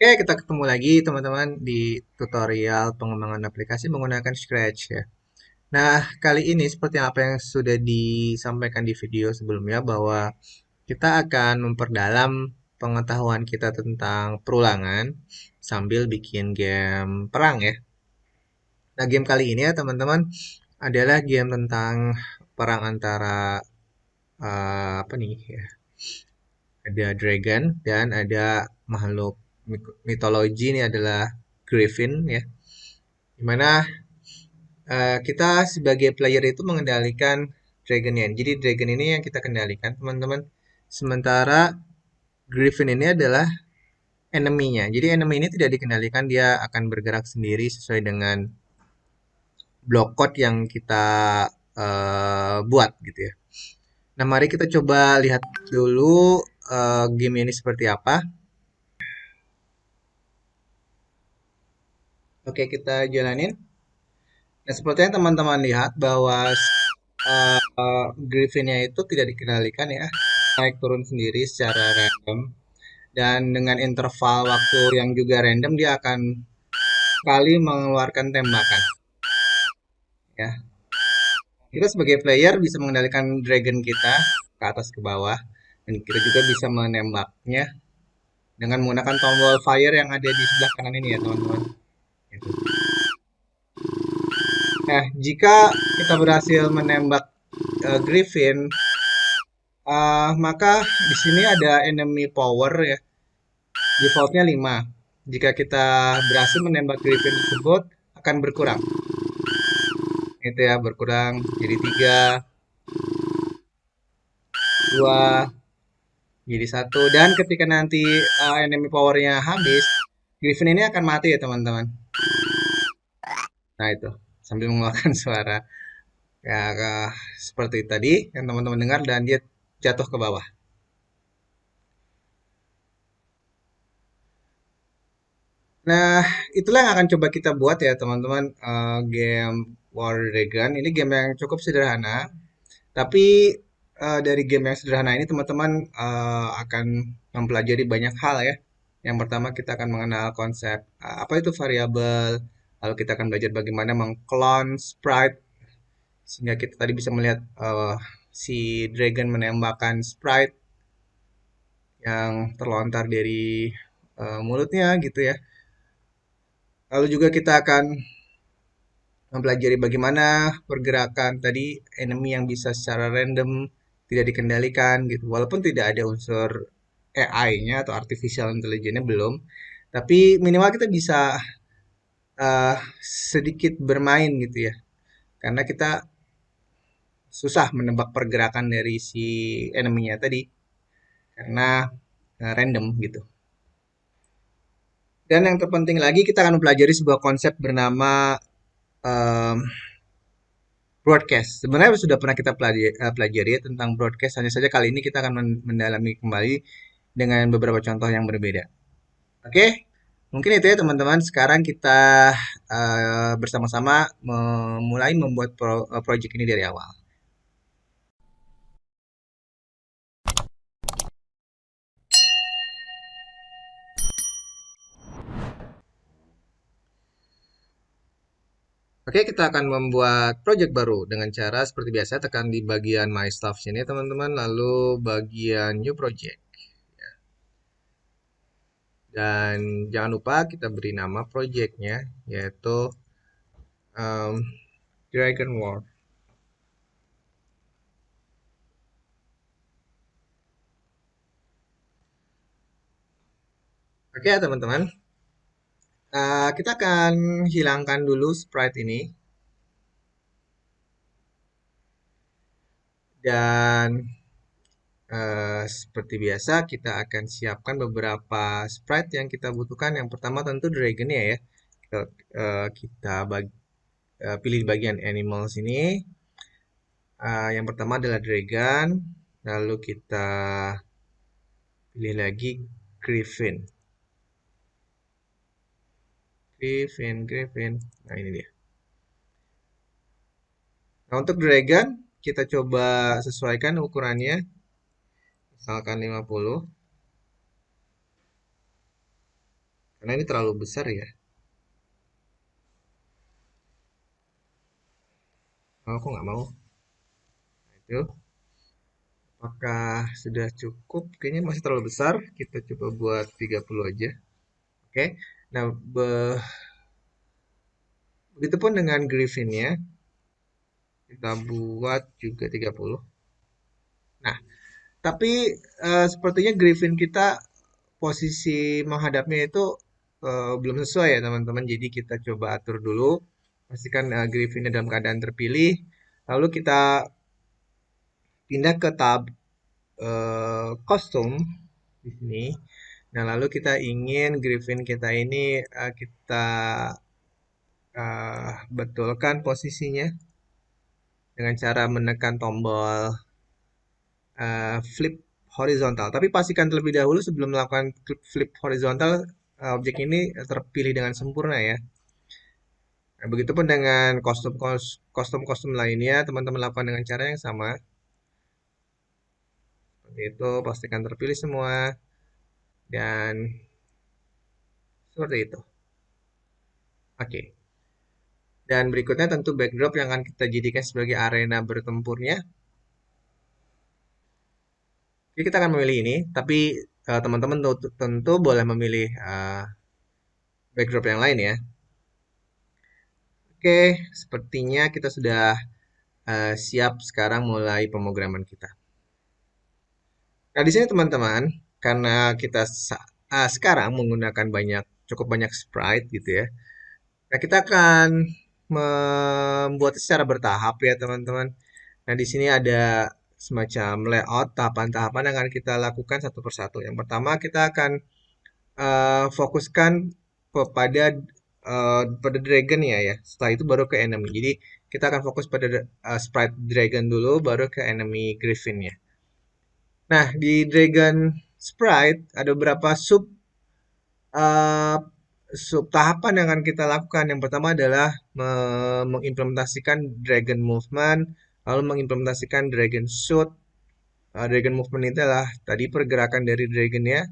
Oke, kita ketemu lagi teman-teman di tutorial pengembangan aplikasi menggunakan Scratch ya. Nah, kali ini seperti apa yang sudah disampaikan di video sebelumnya bahwa kita akan memperdalam pengetahuan kita tentang perulangan sambil bikin game perang ya. Nah, game kali ini ya teman-teman adalah game tentang perang antara apa nih ya? Ada dragon dan ada makhluk mitologi ini adalah Griffin ya. Dimana kita sebagai player itu mengendalikan dragonnya. Jadi dragon ini yang kita kendalikan, teman-teman. Sementara Griffin ini adalah enemy-nya. Jadi enemy ini tidak dikendalikan, dia akan bergerak sendiri sesuai dengan block code yang kita buat gitu ya. Nah, mari kita coba lihat dulu game ini seperti apa. Oke, kita jalanin. Nah, seperti yang teman-teman lihat bahwa Griffinnya itu tidak dikendalikan ya, naik turun sendiri secara random dan dengan interval waktu yang juga random dia akan sekali mengeluarkan tembakan ya. Kita sebagai player bisa mengendalikan dragon kita ke atas ke bawah dan kita juga bisa menembaknya dengan menggunakan tombol fire yang ada di sebelah kanan ini ya teman-teman. Gitu. Nah, jika kita berhasil menembak Griffin, maka di sini ada enemy power ya. Defaultnya 5. Jika kita berhasil menembak Griffin tersebut akan berkurang. Itu ya, berkurang jadi 3, 2, jadi 1. Dan ketika nanti enemy powernya habis, Griffin ini akan mati ya teman-teman. Nah itu, sambil mengeluarkan suara. Ya, seperti tadi yang teman-teman dengar dan dia jatuh ke bawah. Nah, itulah yang akan coba kita buat ya teman-teman. Game War Dragon. Ini game yang cukup sederhana. Tapi dari game yang sederhana ini teman-teman akan mempelajari banyak hal ya. Yang pertama kita akan mengenal konsep apa itu variabel, lalu kita akan belajar bagaimana mengclone sprite sehingga kita tadi bisa melihat si dragon menembakkan sprite yang terlontar dari mulutnya gitu ya. Lalu juga kita akan mempelajari bagaimana pergerakan tadi enemy yang bisa secara random tidak dikendalikan gitu. Walaupun tidak ada unsur AI-nya atau artificial intelligence-nya belum, tapi minimal kita bisa eh, sedikit bermain gitu ya. Karena kita susah menebak pergerakan dari si enemy-nya tadi karena random gitu. Dan yang terpenting lagi kita akan mempelajari sebuah konsep bernama em, broadcast. Sebenarnya sudah pernah kita pelajari ya tentang broadcast. Hanya saja kali ini kita akan mendalami kembali dengan beberapa contoh yang berbeda. Oke, mungkin itu ya teman-teman. Sekarang kita bersama-sama memulai membuat project ini dari awal. Oke, kita akan membuat project baru dengan cara seperti biasa tekan di bagian My Stuff sini teman-teman, lalu bagian New Project. Dan jangan lupa kita beri nama projectnya yaitu um, Dragon War. Oke ya teman-teman, kita akan hilangkan dulu sprite ini dan seperti biasa kita akan siapkan beberapa sprite yang kita butuhkan. Yang pertama tentu dragon ya. Kita pilih bagian animals ini. Yang pertama adalah dragon, lalu kita pilih lagi griffin. Griffin. Nah ini dia. Nah untuk dragon kita coba sesuaikan ukurannya, misalkan 50. Karena ini terlalu besar ya. Oh, aku nggak mau. Nah, itu. Apakah sudah cukup? Kayaknya masih terlalu besar. Kita coba buat 30 aja. Oke. Nah, begitupun dengan griffinnya. Kita buat juga 30. Nah, tapi sepertinya griffin kita posisi menghadapnya itu belum sesuai ya teman-teman. Jadi kita coba atur dulu. Pastikan griffinnya dalam keadaan terpilih. Lalu kita pindah ke tab kostum di sini. Nah, lalu kita ingin griffin kita ini kita betulkan posisinya dengan cara menekan tombol flip horizontal. Tapi pastikan terlebih dahulu sebelum melakukan flip horizontal, objek ini terpilih dengan sempurna ya. Nah, begitupun dengan kostum-kostum lainnya, teman-teman lakukan dengan cara yang sama. Seperti itu, pastikan terpilih semua. Dan seperti itu. Oke. Dan berikutnya tentu backdrop yang akan kita jadikan sebagai arena bertempurnya. Oke, kita akan memilih ini, tapi teman-teman tentu boleh memilih backdrop yang lain ya. Oke, sepertinya kita sudah siap sekarang mulai pemrograman kita. Nah, di sini teman-teman, karena kita sekarang menggunakan cukup banyak sprite gitu ya. Nah, kita akan membuat secara bertahap ya teman-teman. Nah, di sini ada semacam layout tahapan-tahapan yang akan kita lakukan satu persatu. Yang pertama kita akan fokuskan pada dragon ya. Setelah itu baru ke enemy. Jadi kita akan fokus pada sprite dragon dulu, baru ke enemy griffinnya. Nah, di dragon sprite ada beberapa uh, sub tahapan yang akan kita lakukan. Yang pertama adalah mengimplementasikan dragon movement, lalu mengimplementasikan dragon shoot. Dragon movement itu adalah tadi pergerakan dari dragonnya,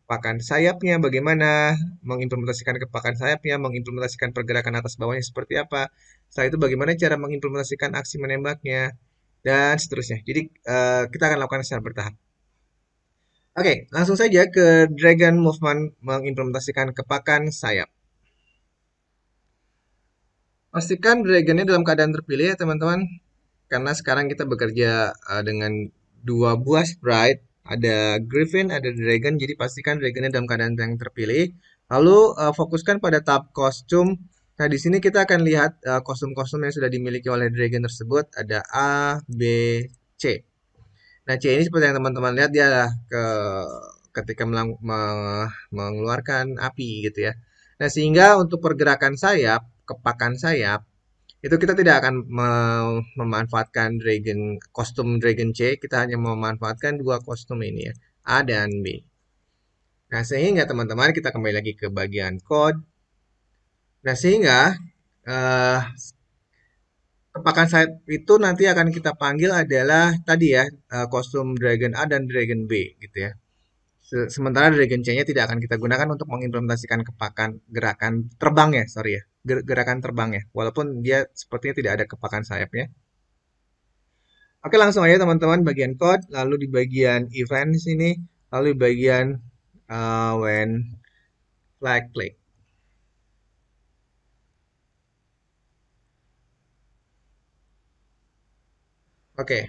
kepakan sayapnya bagaimana, mengimplementasikan kepakan sayapnya, mengimplementasikan pergerakan atas bawahnya seperti apa. Setelah itu bagaimana cara mengimplementasikan aksi menembaknya, dan seterusnya. Jadi kita akan lakukan secara bertahap. Oke, langsung saja ke Dragon Movement mengimplementasikan kepakan sayap. Pastikan dragonnya dalam keadaan terpilih ya teman-teman. Karena sekarang kita bekerja dengan dua buah sprite. Ada Griffin, ada Dragon. Jadi pastikan dragonnya dalam keadaan yang terpilih. Lalu fokuskan pada tab kostum. Nah, di sini kita akan lihat kostum-kostum yang sudah dimiliki oleh dragon tersebut. Ada A, B, C. Nah, C ini seperti yang teman-teman lihat dia adalah ketika mengeluarkan api gitu ya. Nah, sehingga untuk pergerakan sayap, kepakan sayap, itu kita tidak akan memanfaatkan kostum Dragon C, kita hanya memanfaatkan dua kostum ini ya, A dan B. Nah, sehingga teman-teman kita kembali lagi ke bagian code. Nah, sehingga eh, kepakan sayap itu nanti akan kita panggil adalah tadi ya, kostum Dragon A dan Dragon B gitu ya. Sementara Dragon C-nya tidak akan kita gunakan untuk mengimplementasikan kepakan gerakan terbang ya, sorry ya, gerakan terbang ya. Walaupun dia sepertinya tidak ada kepakan sayapnya. Oke, langsung aja teman-teman bagian code, lalu di bagian event di sini, lalu di bagian when flag click. Oke,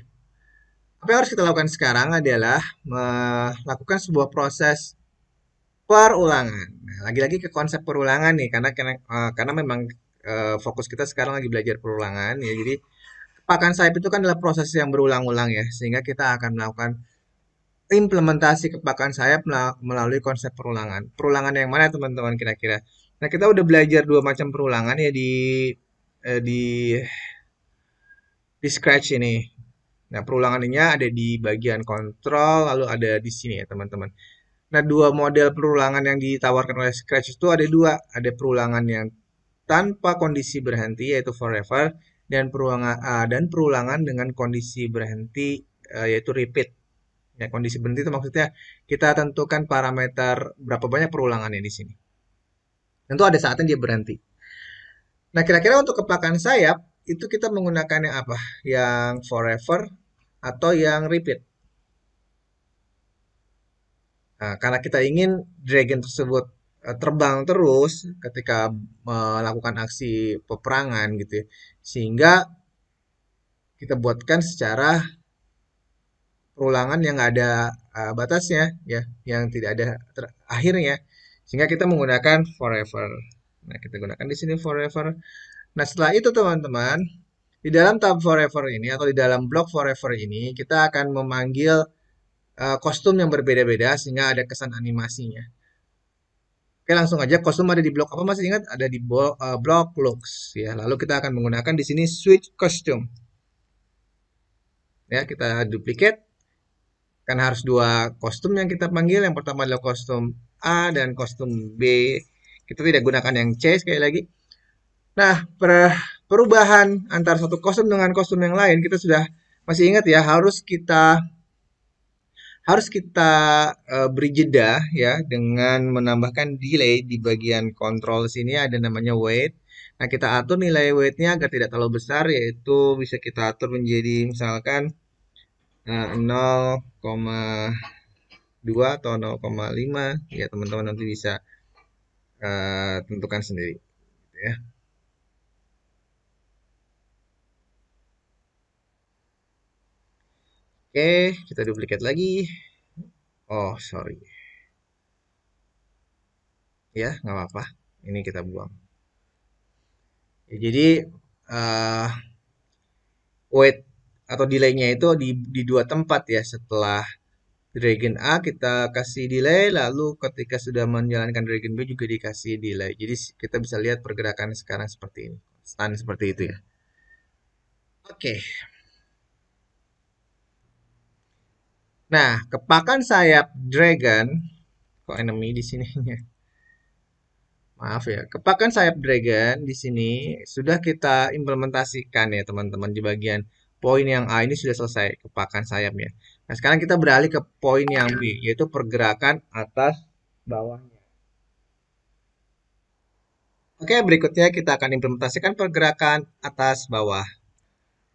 apa yang harus kita lakukan sekarang adalah melakukan sebuah proses perulangan. Nah, lagi-lagi ke konsep perulangan nih, karena memang fokus kita sekarang lagi belajar perulangan ya. Jadi kepakan sayap itu kan adalah proses yang berulang-ulang ya, sehingga kita akan melakukan implementasi kepakan sayap melalui konsep perulangan. Perulangan yang mana teman-teman kira-kira? Nah, kita udah belajar dua macam perulangan ya eh, di di Scratch ini. Nah, perulangan ini ada di bagian kontrol, lalu ada di sini ya teman-teman. Nah, dua model perulangan yang ditawarkan oleh Scratch itu ada dua. Ada perulangan yang tanpa kondisi berhenti yaitu forever dan perulangan dengan kondisi berhenti yaitu repeat. Ya, kondisi berhenti itu maksudnya kita tentukan parameter berapa banyak perulangannya di sini. Tentu ada saatnya dia berhenti. Nah, kira-kira untuk kepakan sayap itu kita menggunakan yang apa? Yang forever atau yang repeat? Nah, karena kita ingin dragon tersebut terbang terus ketika melakukan aksi peperangan gitu ya. Sehingga kita buatkan secara perulangan yang ada batasnya ya, yang tidak ada akhirnya. Sehingga kita menggunakan forever. Nah, kita gunakan di sini forever. Nah, setelah itu teman-teman, di dalam tab forever ini atau di dalam blok forever ini kita akan memanggil kostum yang berbeda-beda sehingga ada kesan animasinya. Oke, langsung aja kostum ada di blok apa masih ingat? Ada di blok looks ya. Lalu kita akan menggunakan di sini switch costume. Ya, kita duplicate kan harus dua kostum yang kita panggil. Yang pertama adalah kostum A dan kostum B. Kita tidak gunakan yang C sekali lagi. Nah, perubahan antara satu kostum dengan kostum yang lain kita sudah masih ingat ya, harus kita beri jeda ya dengan menambahkan delay di bagian kontrol sini ada namanya wait. Nah, kita atur nilai weightnya agar tidak terlalu besar, yaitu bisa kita atur menjadi misalkan 0,2 atau 0,5 ya, teman-teman nanti bisa tentukan sendiri ya. Oke, kita duplikat lagi. Oh, sorry. Ya, nggak apa-apa. Ini kita buang. Ya, jadi uh, wait atau delaynya itu di dua tempat ya. Setelah Dragon A kita kasih delay, lalu ketika sudah menjalankan Dragon B juga dikasih delay. Jadi kita bisa lihat pergerakan sekarang seperti ini. Stand seperti itu ya. Oke. Nah, kepakan sayap Dragon, kok enemy di sini? Maaf ya, kepakan sayap Dragon di sini sudah kita implementasikan ya teman-teman di bagian poin yang A ini sudah selesai kepakan sayapnya. Nah, sekarang kita beralih ke poin yang B, yaitu pergerakan atas bawahnya. Oke, berikutnya kita akan implementasikan pergerakan atas bawah.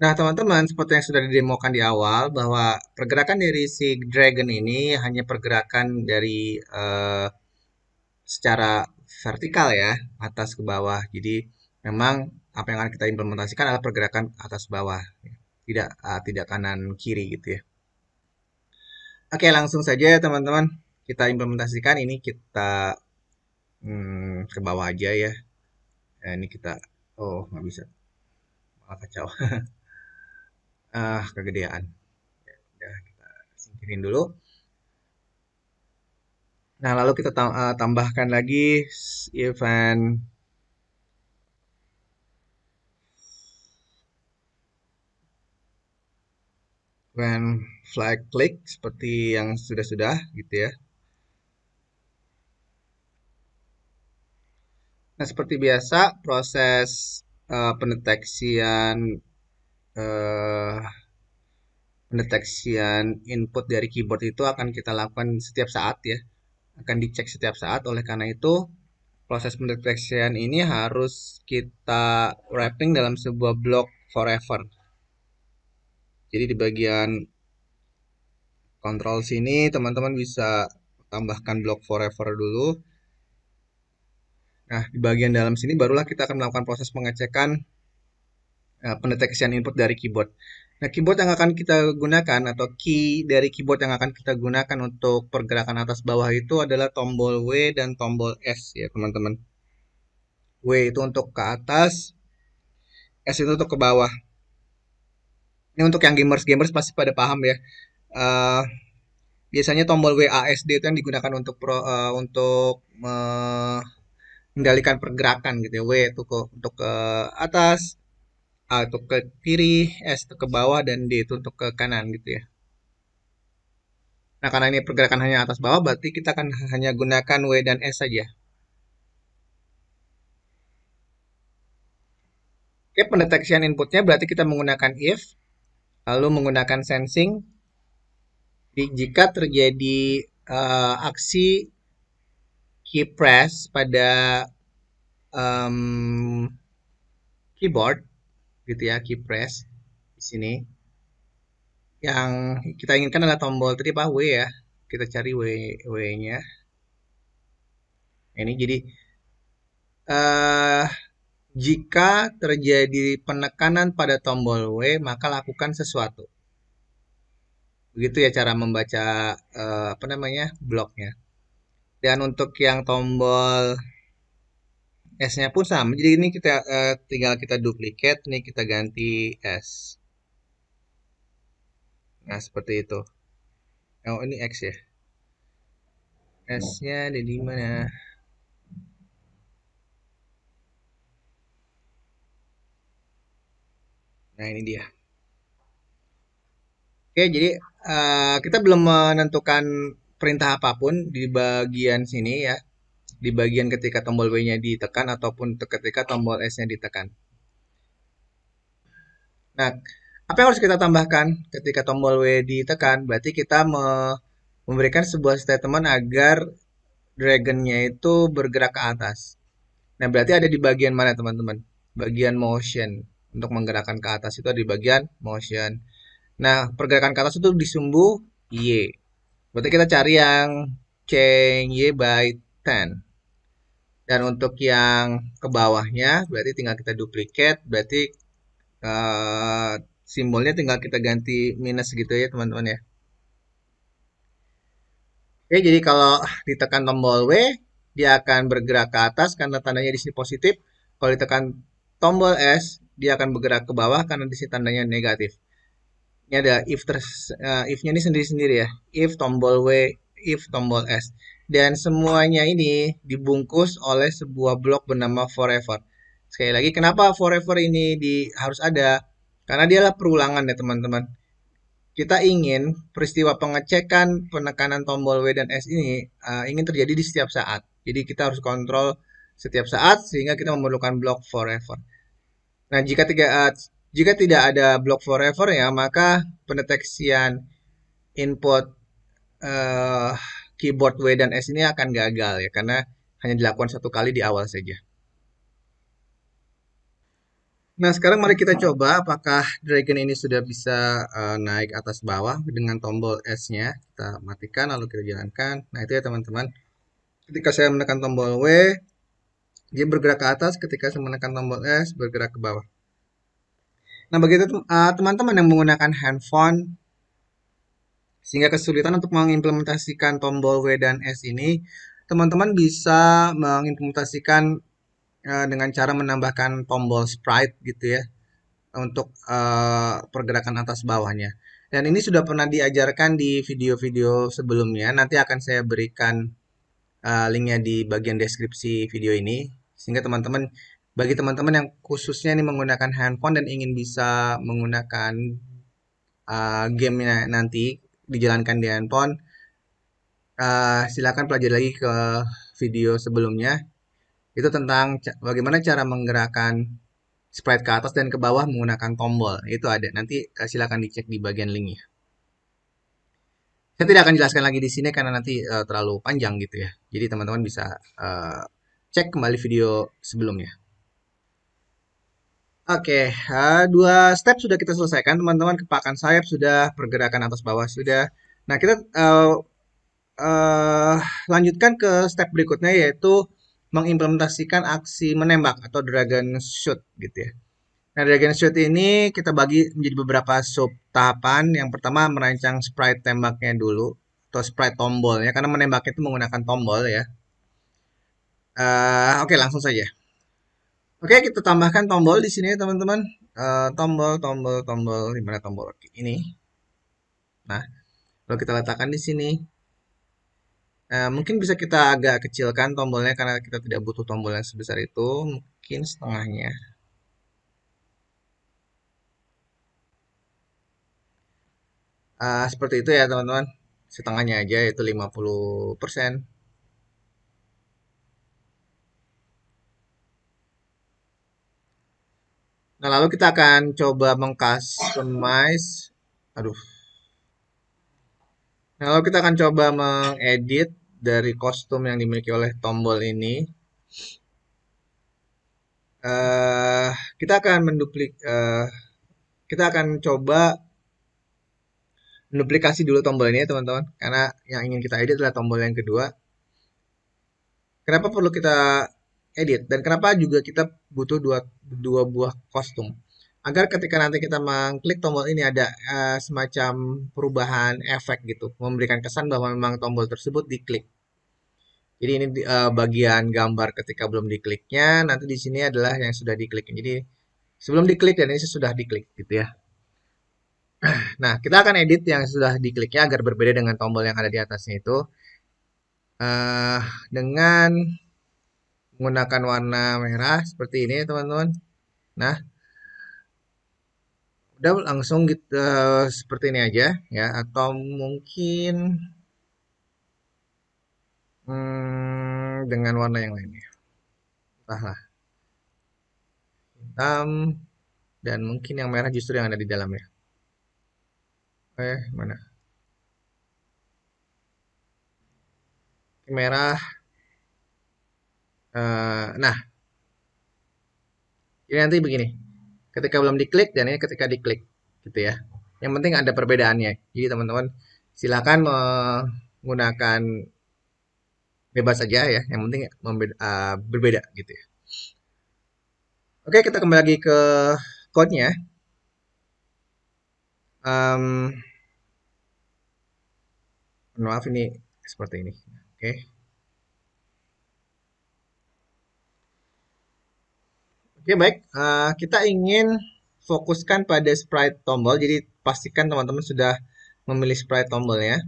Nah, teman-teman, seperti yang sudah didemokan di awal, bahwa pergerakan dari si Dragon ini hanya pergerakan dari secara vertikal ya, atas ke bawah. Jadi memang apa yang akan kita implementasikan adalah pergerakan atas bawah, tidak kanan kiri gitu ya. Oke, langsung saja ya teman-teman. Kita implementasikan ini kita ke bawah aja ya. Nah, ini kita nggak bisa, malah kacau. Kegedean. Ya, kita singkirin dulu. Nah, lalu kita tambahkan lagi event when flag click seperti yang sudah-sudah gitu ya. Nah, seperti biasa proses pendeteksian eh, pendeteksian input dari keyboard itu akan kita lakukan setiap saat ya. Akan dicek setiap saat. Oleh karena itu, proses pendeteksian ini harus kita wrapping dalam sebuah blok forever. Jadi di bagian kontrol sini teman-teman bisa tambahkan blok forever dulu. Nah, di bagian dalam sini barulah kita akan melakukan proses pengecekan pendeteksian input dari keyboard. Nah, keyboard yang akan kita gunakan atau key dari keyboard yang akan kita gunakan untuk pergerakan atas bawah itu adalah tombol W dan tombol S ya, teman-teman. W itu untuk ke atas, S itu untuk ke bawah. Ini untuk yang gamers-gamers pasti pada paham ya. Uh, Biasanya tombol WASD itu yang digunakan untuk mengendalikan pergerakan gitu ya. W itu untuk ke atas, A itu ke kiri, S itu ke bawah, dan D itu untuk ke kanan gitu ya. Nah, karena ini pergerakan hanya atas bawah, berarti kita akan hanya gunakan W dan S saja. Oke, pendeteksian inputnya berarti kita menggunakan if, lalu menggunakan sensing. Jika terjadi aksi key press pada em, keyboard gitu ya, key press di sini. Yang kita inginkan adalah tombol tadi apa W ya. Kita cari W-nya. Ini jadi eh jika terjadi penekanan pada tombol W, maka lakukan sesuatu. Begitu ya cara membaca apa namanya bloknya. Dan untuk yang tombol S-nya pun sama. Jadi ini kita tinggal kita duplikat, nih kita ganti S. Nah, seperti itu. Oh, ini X ya. S-nya ada di mana? Nah, ini dia. Oke, jadi kita belum menentukan perintah apapun di bagian sini ya. Di bagian ketika tombol W-nya ditekan ataupun ketika tombol S-nya ditekan. Nah, apa yang harus kita tambahkan ketika tombol W ditekan? Berarti kita memberikan sebuah statement agar dragonnya itu bergerak ke atas. Nah, berarti ada di bagian mana, teman-teman? Bagian motion. Untuk menggerakkan ke atas itu ada di bagian motion. Nah, pergerakan ke atas itu disumbu Y. Berarti kita cari yang change Y by 10. Dan untuk yang ke bawahnya, berarti tinggal kita duplicate. Berarti eh, simbolnya tinggal kita ganti minus gitu ya, teman-teman ya. Oke, jadi kalau ditekan tombol W, dia akan bergerak ke atas karena tandanya di sini positif. Kalau ditekan tombol S, dia akan bergerak ke bawah karena di sini tandanya negatif. Ini ada if-nya ini sendiri-sendiri ya. If tombol W, if tombol S. Dan semuanya ini dibungkus oleh sebuah blok bernama forever. Sekali lagi, kenapa forever ini harus ada? Karena dialah perulangan ya teman-teman. Kita ingin peristiwa pengecekan penekanan tombol W dan S ini ingin terjadi di setiap saat. Jadi kita harus kontrol setiap saat sehingga kita memerlukan blok forever. Nah, jika tidak ada block forever ya, maka pendeteksian input eh, keyboard W dan S ini akan gagal ya, karena hanya dilakukan satu kali di awal saja. Nah, sekarang mari kita coba apakah Dragon ini sudah bisa naik atas bawah dengan tombol S-nya. Kita matikan lalu kita jalankan. Nah, itu ya teman-teman. Ketika saya menekan tombol W, dia bergerak ke atas. Ketika saya menekan tombol S, bergerak ke bawah. Nah, begitu teman-teman yang menggunakan handphone, sehingga kesulitan untuk mengimplementasikan tombol W dan S ini, teman-teman bisa mengimplementasikan dengan cara menambahkan tombol sprite gitu ya untuk pergerakan atas bawahnya. Dan ini sudah pernah diajarkan di video-video sebelumnya. Nanti akan saya berikan linknya di bagian deskripsi video ini, sehingga bagi teman-teman yang khususnya ini menggunakan handphone dan ingin bisa menggunakan gamenya nanti dijalankan di handphone, silakan pelajari lagi ke video sebelumnya. Itu tentang bagaimana cara menggerakkan sprite ke atas dan ke bawah menggunakan tombol. Itu ada. Nanti silakan dicek di bagian linknya. Saya tidak akan jelaskan lagi di sini karena nanti terlalu panjang gitu ya. Jadi teman-teman bisa cek kembali video sebelumnya. Oke, dua step sudah kita selesaikan, teman-teman. Kepakan sayap sudah, pergerakan atas bawah sudah. Nah, kita eh, lanjutkan ke step berikutnya yaitu mengimplementasikan aksi menembak atau dragon shoot gitu ya. Nah, dragon shoot ini kita bagi menjadi beberapa sub tahapan. Yang pertama merancang sprite tembaknya dulu atau sprite tombolnya karena menembaknya itu menggunakan tombol ya. Oke, langsung saja. Oke, kita tambahkan tombol di sini teman-teman. Tombol, tombol, tombol, di mana tombol? Oke, ini. Nah, kalau kita letakkan di sini, mungkin bisa kita agak kecilkan tombolnya karena kita tidak butuh tombol yang sebesar itu. Mungkin setengahnya. Seperti itu ya teman-teman. Setengahnya aja yaitu 50%. Nah, lalu kita akan coba mengcustomize. Aduh. Nah, lalu kita akan coba mengedit dari kostum yang dimiliki oleh tombol ini. eh kita akan kita akan coba menduplikasi dulu tombol ini ya teman-teman, karena yang ingin kita edit adalah tombol yang kedua. Kenapa perlu kita edit dan kenapa juga kita butuh dua buah kostum? Agar ketika nanti kita mengklik tombol ini ada semacam perubahan efek gitu, memberikan kesan bahwa memang tombol tersebut diklik. Jadi ini bagian gambar ketika belum dikliknya, nanti di sini adalah yang sudah diklik. Jadi sebelum diklik dan ini sudah diklik gitu ya. Nah, kita akan edit yang sudah dikliknya agar berbeda dengan tombol yang ada di atasnya itu eh dengan menggunakan warna merah seperti ini ya teman-teman. Nah, udah langsung gitu seperti ini aja ya, atau mungkin dengan warna yang lainnya. Entahlah, hitam dan mungkin yang merah justru yang ada di dalamnya. Mana? Merah. Nah, ini nanti begini. Ketika belum diklik dan ini ketika diklik, gitu ya. Yang penting ada perbedaannya. Jadi teman-teman silakan menggunakan bebas saja ya. Yang penting berbeda gitu ya. Oke, kita kembali lagi ke code-nya. Um, Maaf ini seperti ini. Oke. Oke, baik. Kita ingin fokuskan pada sprite tombol. Jadi pastikan teman-teman sudah memilih sprite tombolnya.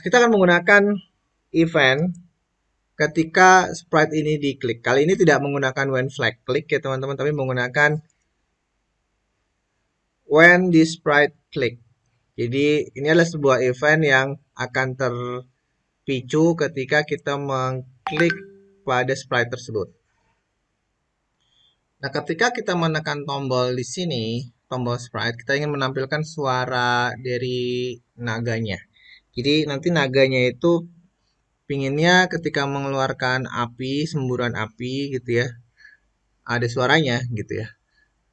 Kita akan menggunakan event ketika sprite ini diklik. Kali ini tidak menggunakan when flag click ya teman-teman, tapi menggunakan when the sprite click. Jadi ini adalah sebuah event yang akan terpicu ketika kita mengklik pada sprite tersebut. Nah, ketika kita menekan tombol di sini, tombol sprite, kita ingin menampilkan suara dari naganya. Jadi nanti naganya itu pinginnya ketika mengeluarkan api, semburan api gitu ya, ada suaranya gitu ya.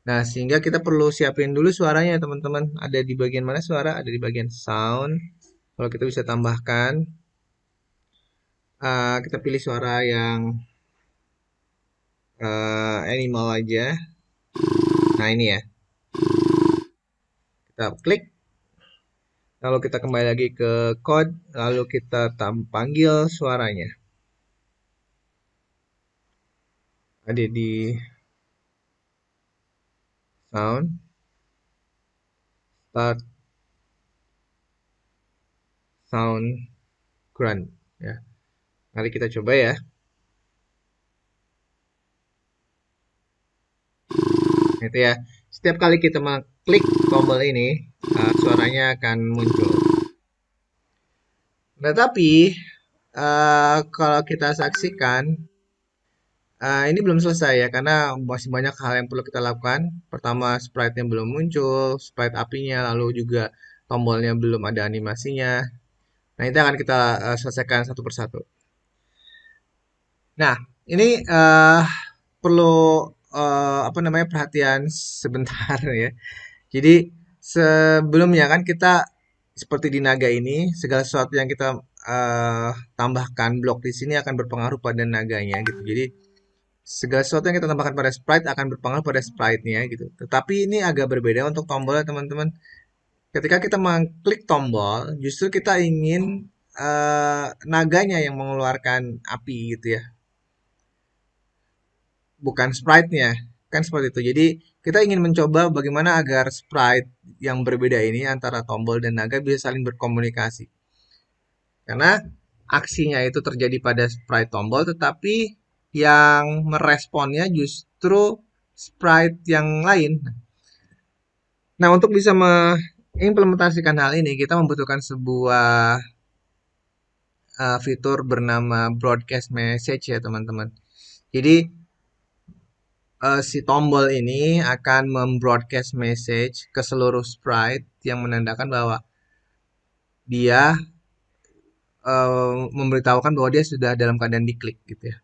Nah, sehingga kita perlu siapin dulu suaranya teman-teman. Ada di bagian mana suara? Ada di bagian sound. Kalau kita bisa tambahkan, kita pilih suara yang animal aja. Nah, ini ya. Kita klik. Lalu kita kembali lagi ke code. Lalu kita panggil suaranya. Ada di sound. Start sound grunt. Ya. Mari kita coba ya. Itu ya. Setiap kali kita mengklik tombol ini, suaranya akan muncul. Nah, tapi kalau kita saksikan, ini belum selesai ya, karena masih banyak hal yang perlu kita lakukan. Pertama, sprite-nya belum muncul, sprite apinya, lalu juga tombolnya belum ada animasinya. Nah, itu akan kita selesaikan satu persatu. Nah, ini perlu apa namanya perhatian sebentar ya. Jadi sebelumnya kan kita seperti di naga ini, segala sesuatu yang kita tambahkan blok di sini akan berpengaruh pada naganya gitu. Jadi segala sesuatu yang kita tambahkan pada sprite akan berpengaruh pada sprite-nya gitu. Tetapi ini agak berbeda untuk tombolnya teman-teman. Ketika kita mengklik tombol, justru kita ingin naganya yang mengeluarkan api gitu ya, bukan sprite-nya. Kan seperti itu. Jadi kita ingin mencoba bagaimana agar sprite yang berbeda ini antara tombol dan naga bisa saling berkomunikasi. Karena aksinya itu terjadi pada sprite tombol, tetapi yang meresponnya justru sprite yang lain. Nah, untuk bisa mengimplementasikan hal ini, kita membutuhkan sebuah fitur bernama broadcast message ya, teman-teman. Jadi, si tombol ini akan membroadcast message ke seluruh sprite yang menandakan bahwa dia memberitahukan bahwa dia sudah dalam keadaan diklik gitu ya.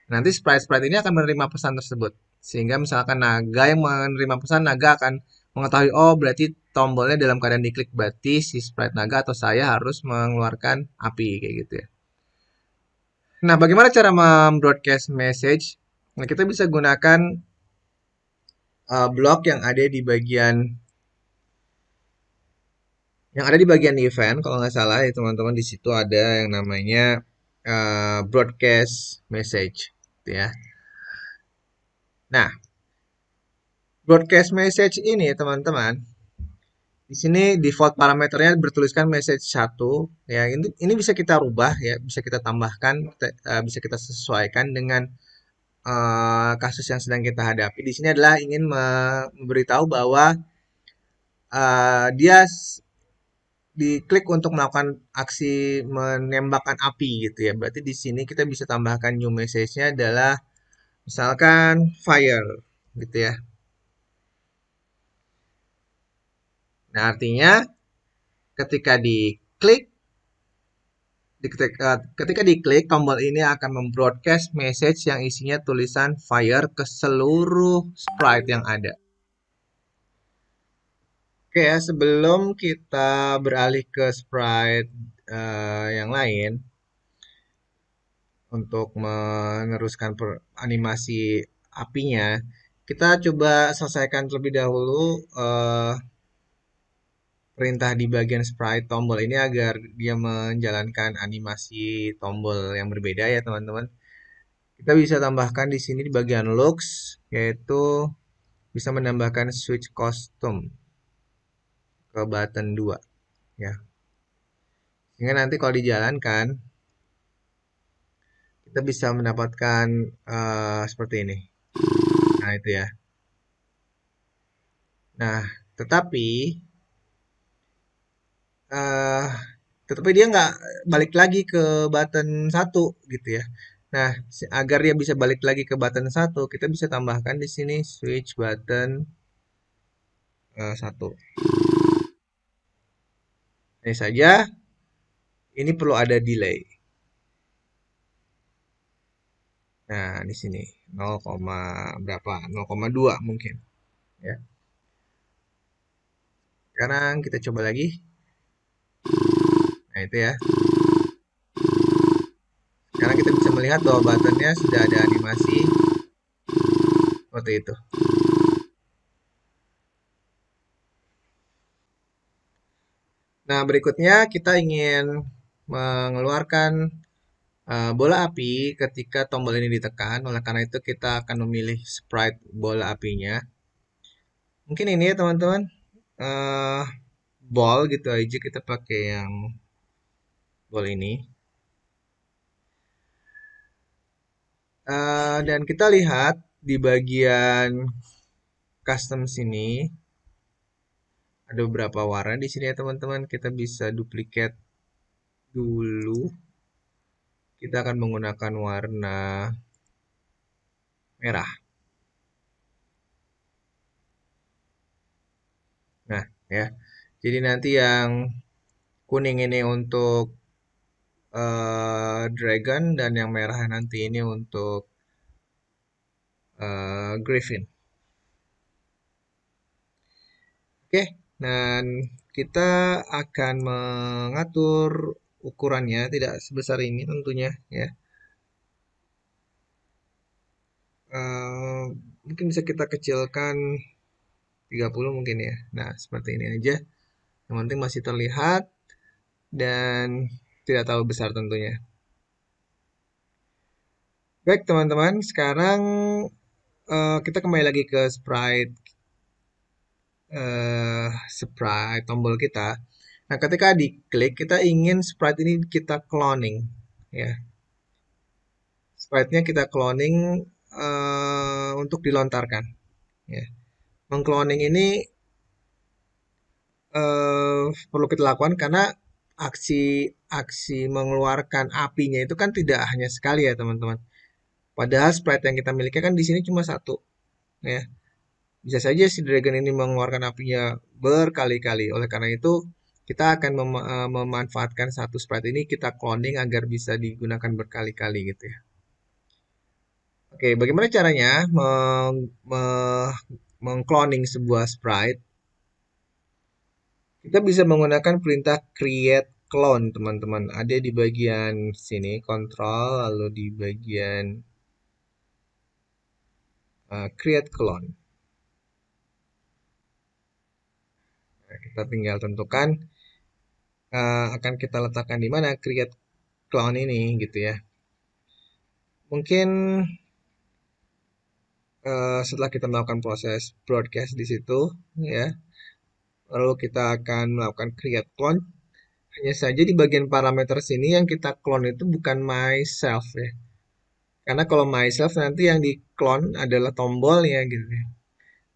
Nanti sprite-sprite ini akan menerima pesan tersebut. Sehingga misalkan naga yang menerima pesan, naga akan mengetahui, oh berarti tombolnya dalam keadaan diklik, berarti si sprite naga atau saya harus mengeluarkan api, kayak gitu ya. Nah, bagaimana cara membroadcast message? Nah, kita bisa gunakan blok yang ada di bagian event, kalau nggak salah ya teman-teman. Di situ ada yang namanya broadcast message, gitu ya. Nah, broadcast message ini teman-teman, di sini default parameternya bertuliskan message satu ya. Ini bisa kita rubah ya, bisa kita tambahkan, bisa kita sesuaikan dengan kasus yang sedang kita hadapi. Di sini adalah ingin memberitahu bahwa dia diklik untuk melakukan aksi menembakkan api gitu ya. Berarti di sini kita bisa tambahkan new message-nya adalah misalkan fire gitu ya. Nah, artinya ketika diklik ketika diklik tombol ini akan membroadcast message yang isinya tulisan fire ke seluruh sprite yang ada. Oke ya, sebelum kita beralih ke sprite yang lain untuk meneruskan animasi apinya, kita coba selesaikan terlebih dahulu perintah di bagian sprite tombol ini agar dia menjalankan animasi tombol yang berbeda ya teman-teman. Kita bisa tambahkan di sini di bagian looks, yaitu bisa menambahkan switch custom ke button 2 ya. Sehingga nanti kalau dijalankan kita bisa mendapatkan seperti ini. Nah, itu ya. Nah, tetapi eh tetapi dia nggak balik lagi ke button satu gitu ya. Nah, agar dia bisa balik lagi ke button satu, kita bisa tambahkan di sini switch button 1. Ini saja, ini perlu ada delay. Nah, di sini 0, berapa? 0,2 mungkin ya. Sekarang kita coba lagi. Nah, itu ya. Sekarang kita bisa melihat bahwa buttonnya sudah ada animasi seperti itu. Nah, berikutnya kita ingin mengeluarkan bola api ketika tombol ini ditekan. Oleh karena itu kita akan memilih sprite bola apinya. Mungkin ini ya teman-teman. eh Ball gitu aja, kita pakai yang ball ini. Dan kita lihat di bagian custom sini ada beberapa warna di sini ya teman-teman. Kita bisa duplikat dulu. Kita akan menggunakan warna merah. Nah, ya. Jadi nanti yang kuning ini untuk dragon dan yang merah nanti ini untuk griffin. Oke, dan kita akan mengatur ukurannya tidak sebesar ini tentunya ya. Eh, Mungkin bisa kita kecilkan 30 mungkin ya. Nah, seperti ini aja. Yang penting masih terlihat dan tidak terlalu besar tentunya. Baik teman-teman, sekarang kita kembali lagi ke sprite tombol kita. Nah, ketika diklik kita ingin sprite ini kita cloning ya. Sprite-nya kita cloning untuk dilontarkan ya. Mengcloning ini perlu kita lakukan karena aksi mengeluarkan apinya itu kan tidak hanya sekali ya teman-teman. Padahal sprite yang kita miliki kan di sini cuma satu ya. Bisa saja si dragon ini mengeluarkan apinya berkali-kali. Oleh karena itu kita akan memanfaatkan satu sprite ini kita cloning agar bisa digunakan berkali-kali gitu ya. Oke, bagaimana caranya mengcloning sebuah sprite? Kita bisa menggunakan perintah create clone, teman-teman. Ada di bagian sini, control, lalu di bagian create clone. Nah, kita tinggal tentukan akan kita letakkan di mana create clone ini, gitu ya. Mungkin setelah kita melakukan proses broadcast di situ, ya, lalu kita akan melakukan create clone. Hanya saja di bagian parameter sini yang kita clone itu bukan myself ya. Karena kalau myself nanti yang di clone adalah tombolnya gitu ya.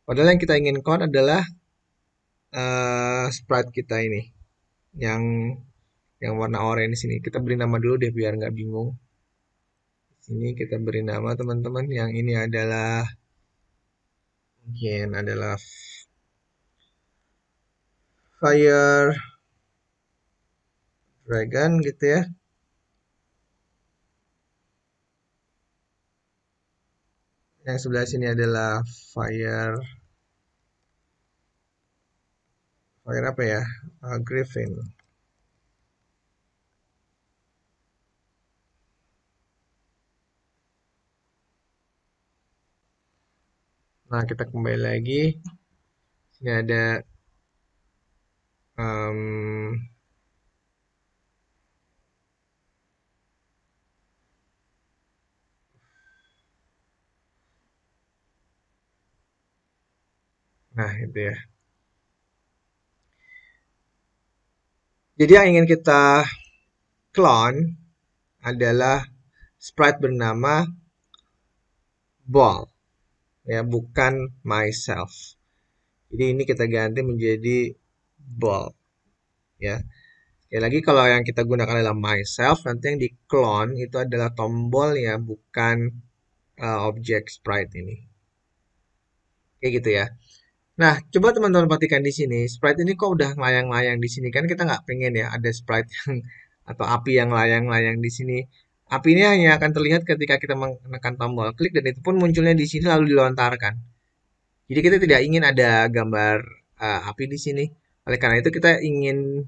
Padahal yang kita ingin clone adalah sprite kita ini yang warna oranye sini. Kita beri nama dulu deh biar nggak bingung. Sini kita beri nama teman-teman. Yang ini adalah mungkin adalah Fire Dragon gitu ya. Yang sebelah sini adalah Fire apa ya? Griffin. Nah, kita kembali lagi. Sini ada em, nah itu ya. Jadi yang ingin kita clone adalah sprite bernama Ball, ya, bukan myself. Jadi ini kita ganti menjadi Ball, ya. Sekali lagi kalau yang kita gunakan adalah myself, nanti yang di clone itu adalah tombol ya, bukan objek sprite ini. Kayak gitu ya. Nah, coba teman-teman perhatikan di sini, sprite ini kok udah layang-layang di sini kan kita nggak pengen ya ada sprite yang atau api yang layang-layang di sini. Api ini hanya akan terlihat ketika kita menekan tombol klik dan itu pun munculnya di sini lalu dilontarkan. Jadi kita tidak ingin ada gambar api di sini. Oleh karena itu kita ingin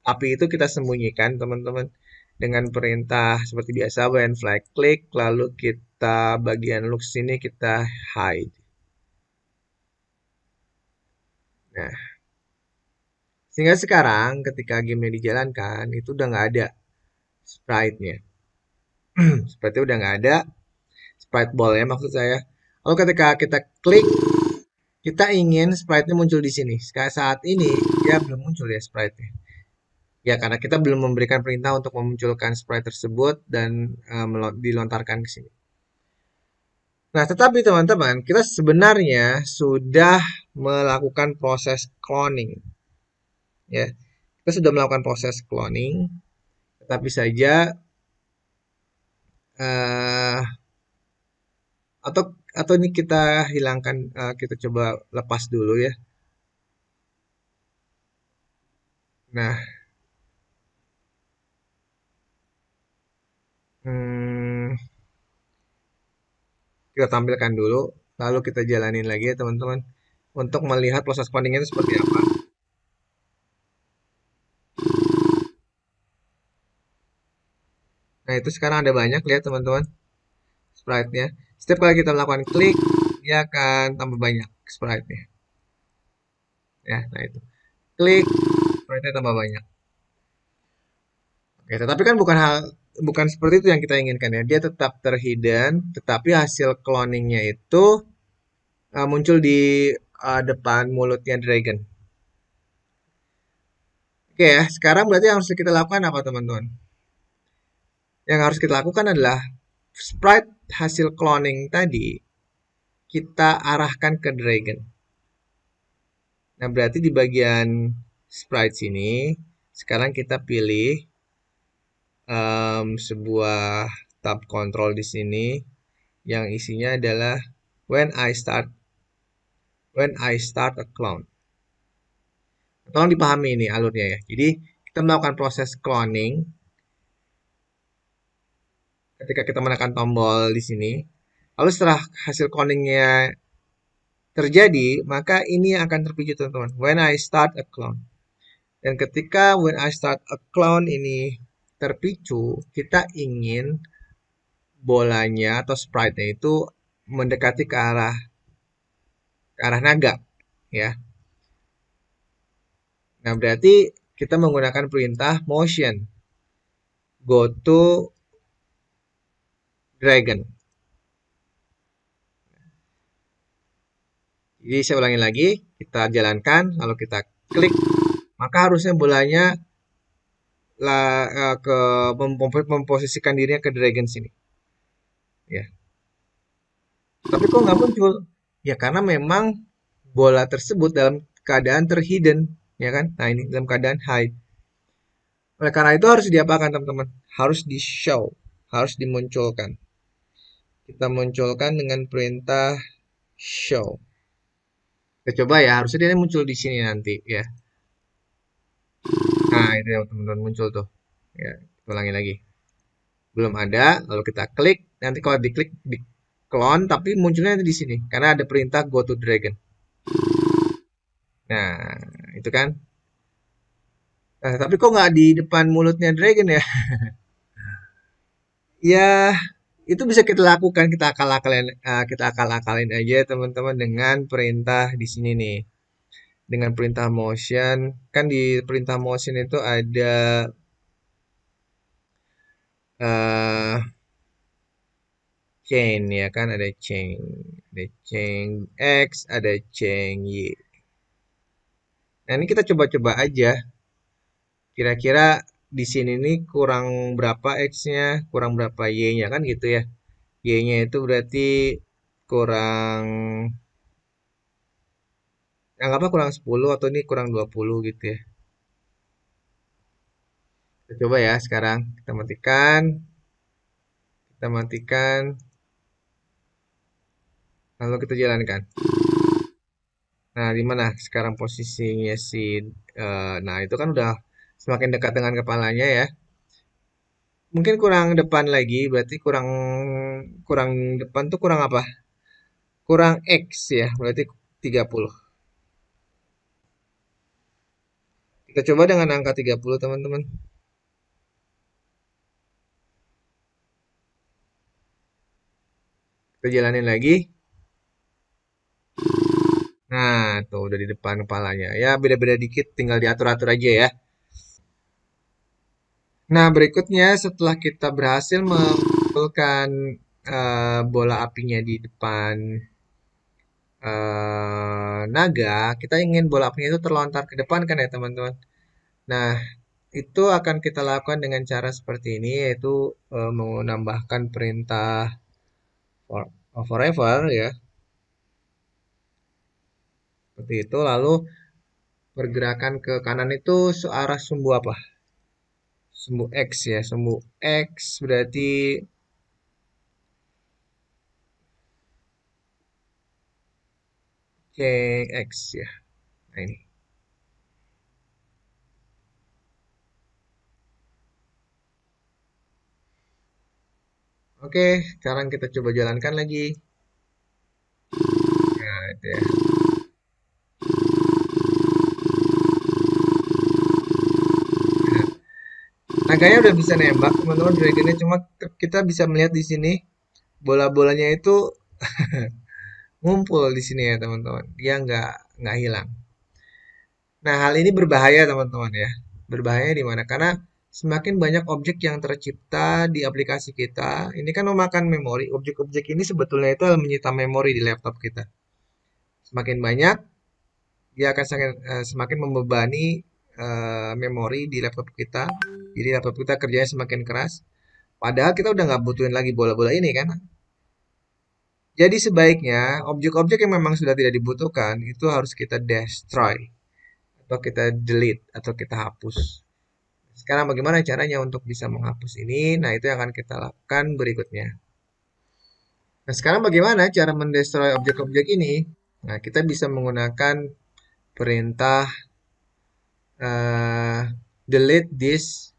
api itu kita sembunyikan teman-teman dengan perintah seperti biasa when flag click lalu kita bagian look sini kita hide. Nah, sehingga sekarang ketika gamenya dijalankan itu udah nggak ada sprite-nya. Sprite udah nggak ada, sprite ball ya maksud saya. Lalu ketika kita klik, kita ingin sprite-nya muncul di sini. Sekarang saat ini dia belum muncul ya sprite-nya. Ya karena kita belum memberikan perintah untuk memunculkan sprite tersebut dan dilontarkan ke sini. Nah, tetapi teman-teman, kita sebenarnya sudah melakukan proses cloning ya. Kita sudah melakukan proses cloning, tetapi saja eh atau ini kita hilangkan kita coba lepas dulu ya. Nah, hmm, kita tampilkan dulu, lalu kita jalanin lagi ya teman-teman untuk melihat proses codingnya itu seperti apa. Nah, itu sekarang ada banyak lihat teman-teman sprite-nya. Setiap kali kita melakukan klik, dia akan tambah banyak sprite-nya. Ya, nah itu. Klik, sprite-nya tambah banyak. Oke, tetapi kan bukan seperti itu yang kita inginkan ya. Dia tetap terhidden, tetapi hasil cloningnya itu muncul di depan mulutnya dragon. Oke ya, sekarang berarti yang harus kita lakukan apa teman-teman? Yang harus kita lakukan adalah sprite hasil cloning tadi kita arahkan ke dragon. Nah, berarti di bagian sprite sini, sekarang kita pilih sebuah tab control di sini yang isinya adalah when I start a clone. Tolong dipahami ini alurnya ya. Jadi kita melakukan proses cloning ketika kita menekan tombol di sini. Lalu setelah hasil cloningnya terjadi, maka ini akan terpicu teman-teman. When I start a clone. Dan ketika when I start a clone ini terpicu, kita ingin bolanya atau sprite-nya itu mendekati ke arah naga, ya. Nah, berarti kita menggunakan perintah motion go to dragon. Jadi saya ulangi lagi, kita jalankan, lalu kita klik, maka harusnya bolanya ke memposisikan dirinya ke dragon sini, ya. Tapi kok nggak muncul? Ya karena memang bola tersebut dalam keadaan terhidden, ya kan? Nah ini dalam keadaan hide. Oleh karena itu harus diapakan teman-teman? Harus di show, harus dimunculkan. Kita munculkan dengan perintah show. Kita coba ya, harusnya dia muncul di sini nanti ya. Nah itu ya teman-teman muncul tuh. Ya, kita ulangi lagi. Belum ada, lalu kita klik. Nanti kalau diklik di clone, tapi munculnya nanti di sini karena ada perintah go to dragon. Nah, itu kan. Nah, tapi kok nggak di depan mulutnya dragon ya? Ya, itu bisa kita lakukan, kita akal-akalin aja teman-teman dengan perintah di sini nih. Dengan perintah motion, kan di perintah motion itu ada eh chain ya kan, ada chain X, ada chain Y. Nah, ini kita coba-coba aja. Kira-kira di sini nih kurang berapa X-nya, kurang berapa Y-nya kan gitu ya. Y-nya itu berarti kurang anggapnya kurang 10 atau ini kurang 20 gitu ya. Kita coba ya sekarang. Kita matikan, lalu kita jalankan. Nah, di mana sekarang posisinya si nah itu kan udah semakin dekat dengan kepalanya ya. Mungkin kurang depan lagi, berarti kurang kurang depan tuh kurang apa? Kurang X ya, berarti 30. Kita coba dengan angka 30 teman-teman. Kita jalanin lagi. Nah, tuh udah di depan kepalanya. Ya, beda-beda dikit, tinggal diatur-atur aja ya. Nah, berikutnya setelah kita berhasil mengumpulkan bola apinya di depan naga, kita ingin bola apinya itu terlontar ke depan kan ya teman-teman. Nah, itu akan kita lakukan dengan cara seperti ini, yaitu menambahkan perintah forever ya, seperti itu. Lalu pergerakan ke kanan itu searah sumbu apa? Sumbu X ya, sumbu X berarti CX ya. Nah ini. Oke, sekarang kita coba jalankan lagi. Nah, itu ya. Naganya udah bisa nembak, teman-teman. Dragonnya cuma kita bisa melihat di sini bola-bolanya itu ngumpul di sini ya, teman-teman. Dia nggak hilang. Nah, hal ini berbahaya, teman-teman ya. Berbahaya di mana? Karena semakin banyak objek yang tercipta di aplikasi kita, ini kan memakan memori. Objek-objek ini sebetulnya itu menyita memori di laptop kita. Semakin banyak, dia akan semakin membebani memori di laptop kita. Jadi laptop kita kerjanya semakin keras. Padahal kita udah nggak butuhin lagi bola-bola ini kan. Jadi sebaiknya objek-objek yang memang sudah tidak dibutuhkan itu harus kita destroy atau kita delete atau kita hapus. Sekarang bagaimana caranya untuk bisa menghapus ini? Nah, itu yang akan kita lakukan berikutnya. Nah, sekarang bagaimana cara mendestroy objek-objek ini? Nah, kita bisa menggunakan perintah delete this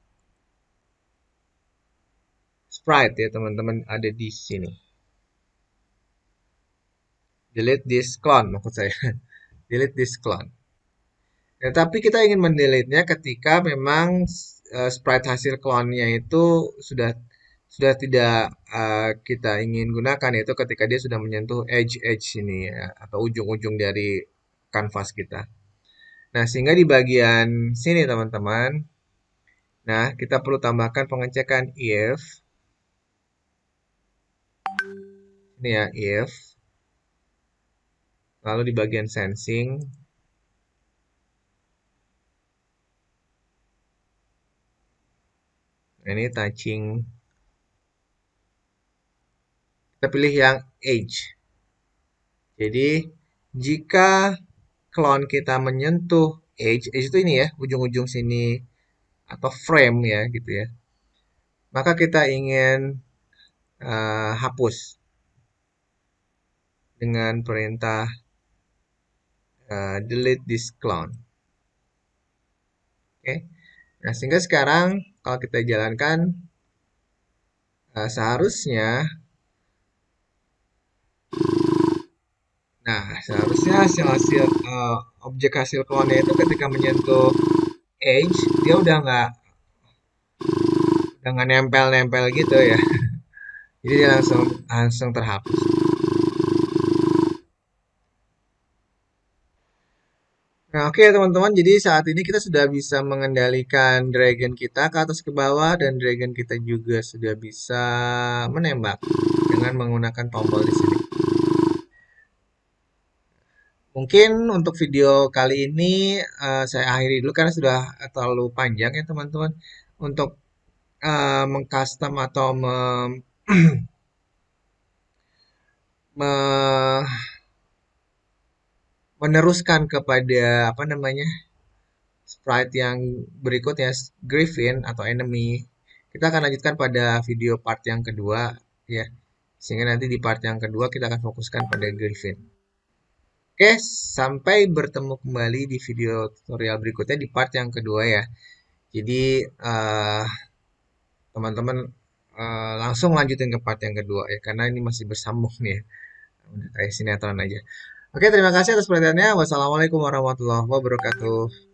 sprite ya teman-teman ada di sini. Delete this clone maksud saya. Delete this clone. Ya, tapi kita ingin mendelete-nya ketika memang sprite hasil clone-nya itu sudah tidak kita ingin gunakan, yaitu ketika dia sudah menyentuh edge ini ya, atau ujung-ujung dari kanvas kita. Nah, sehingga di bagian sini teman-teman, nah kita perlu tambahkan pengecekan if, ini ya if, lalu di bagian sensing, nah ini touching, kita pilih yang edge. Jadi jika clone kita menyentuh edge itu ini ya, ujung-ujung sini atau frame ya gitu ya. Maka kita ingin hapus dengan perintah delete this clone. Oke. Nah, sehingga sekarang kalau kita jalankan seharusnya hasil-hasil objek hasil clone itu ketika menyentuh edge dia udah nggak nempel-nempel gitu ya. Jadi dia langsung langsung terhapus. Nah, oke teman-teman, jadi saat ini kita sudah bisa mengendalikan dragon kita ke atas ke bawah dan dragon kita juga sudah bisa menembak dengan menggunakan tombol di sini. Mungkin untuk video kali ini saya akhiri dulu karena sudah terlalu panjang ya teman-teman untuk mengcustom atau me- meneruskan kepada apa namanya sprite yang berikutnya Griffin atau enemy. Kita akan lanjutkan pada video part yang kedua ya. Sehingga nanti di part yang kedua kita akan fokuskan pada Griffin. Oke, sampai bertemu kembali di video tutorial berikutnya di part yang kedua ya. Jadi teman-teman langsung lanjutin ke part yang kedua ya karena ini masih bersambung nih ya. Udah kayak sinetron aja. Oke, terima kasih atas perhatiannya. Wassalamualaikum warahmatullahi wabarakatuh.